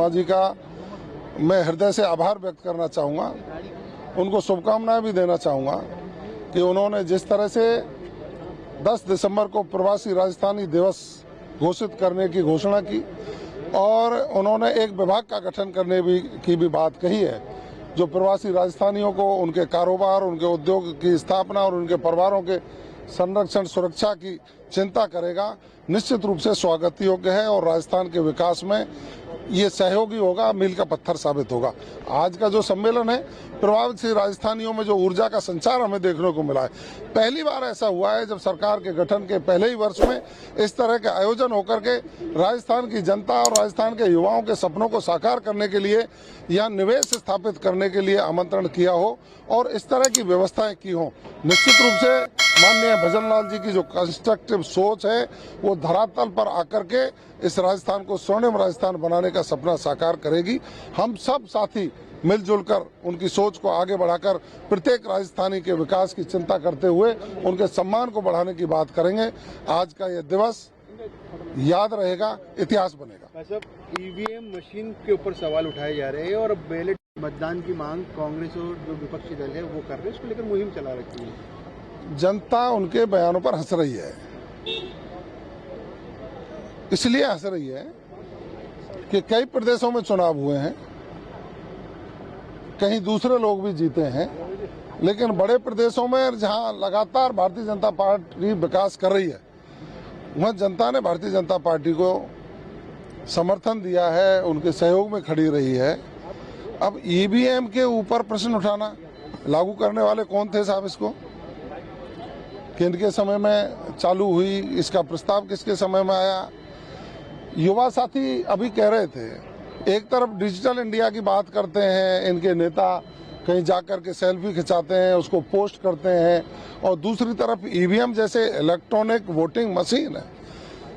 माँ जी का मैं हृदय से आभार व्यक्त करना चाहूँगा, उनको शुभकामनाएं भी देना चाहूँगा कि उन्होंने जिस तरह से 10 दिसंबर को प्रवासी राजस्थानी दिवस घोषित करने की घोषणा की और उन्होंने एक विभाग का गठन करने की भी बात कही है, जो प्रवासी राजस्थानियों को उनके कारोबार, उनके उद्योग की स्थापना और उनके परिवारों के संरक्षण सुरक्षा की चिंता करेगा। निश्चित रूप से स्वागत योग्य है और राजस्थान के विकास में ये सहयोगी होगा, मील का पत्थर साबित होगा। आज का जो सम्मेलन है, प्रवासी राजस्थानियों में जो ऊर्जा का संचार हमें देखने को मिला है, पहली बार ऐसा हुआ है जब सरकार के गठन के पहले ही वर्ष में इस तरह के आयोजन होकर के राजस्थान की जनता और राजस्थान के युवाओं के सपनों को साकार करने के लिए या निवेश स्थापित करने के लिए आमंत्रण किया हो और इस तरह की व्यवस्थाएं की हो। निश्चित रूप से माननीय भजन लाल जी की जो कंस्ट्रक्टिव सोच है वो धरातल पर आकर के इस राजस्थान को स्वर्णिम राजस्थान बनाने का सपना साकार करेगी। हम सब साथी मिलजुल कर उनकी सोच को आगे बढ़ाकर प्रत्येक राजस्थानी के विकास की चिंता करते हुए उनके सम्मान को बढ़ाने की बात करेंगे। आज का ये दिवस याद रहेगा, इतिहास बनेगा। ईवीएम मशीन के ऊपर सवाल उठाए जा रहे हैं और बैलेट मतदान की मांग कांग्रेस और जो विपक्षी दल है वो कर रहे हैं, इसको लेकर मुहिम चला रखी है। जनता उनके बयानों पर हंस रही है, इसलिए हंस रही है कि कई प्रदेशों में चुनाव हुए हैं, कहीं दूसरे लोग भी जीते हैं, लेकिन बड़े प्रदेशों में जहां लगातार भारतीय जनता पार्टी विकास कर रही है, वहां जनता ने भारतीय जनता पार्टी को समर्थन दिया है, उनके सहयोग में खड़ी रही है। अब ईवीएम के ऊपर प्रश्न उठाना, लागू करने वाले कौन थे साहब इसको, किनके समय में चालू हुई, इसका प्रस्ताव किसके समय में आया। युवा साथी अभी कह रहे थे, एक तरफ डिजिटल इंडिया की बात करते हैं इनके नेता, कहीं जाकर के सेल्फी खिंचाते हैं, उसको पोस्ट करते हैं, और दूसरी तरफ ईवीएम जैसे इलेक्ट्रॉनिक वोटिंग मशीन है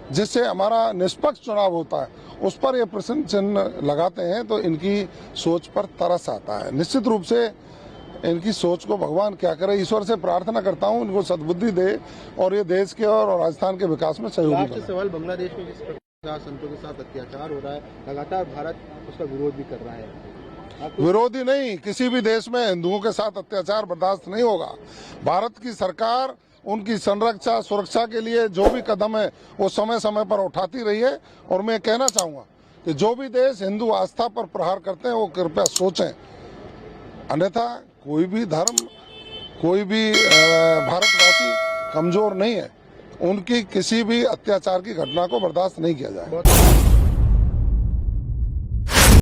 जिससे हमारा निष्पक्ष चुनाव होता है, उस पर ये प्रश्न चिन्ह लगाते हैं। तो इनकी सोच पर तरस आता है। निश्चित रूप से इनकी सोच को भगवान क्या करे, ईश्वर से प्रार्थना करता हूँ इनको सद्बुद्धि दे और ये देश के और राजस्थान के विकास में सहयोगी बने। सवाल, बांग्लादेश में जिस प्रकार संतों के साथ अत्याचार हो रहा है, लगातार भारत उसका विरोध भी कर रहा है। विरोधी नहीं, किसी भी देश में हिंदुओं के साथ अत्याचार बर्दाश्त नहीं होगा। भारत की सरकार उनकी संरक्षा सुरक्षा के लिए जो भी कदम है वो समय समय पर उठाती रही है। और मैं कहना चाहूँगा कि जो भी देश हिंदू आस्था पर प्रहार करते हैं वो कृपया सोचें, अन्यथा कोई भी धर्म, कोई भी भारतवासी कमजोर नहीं है, उनकी किसी भी अत्याचार की घटना को बर्दाश्त नहीं किया जाए।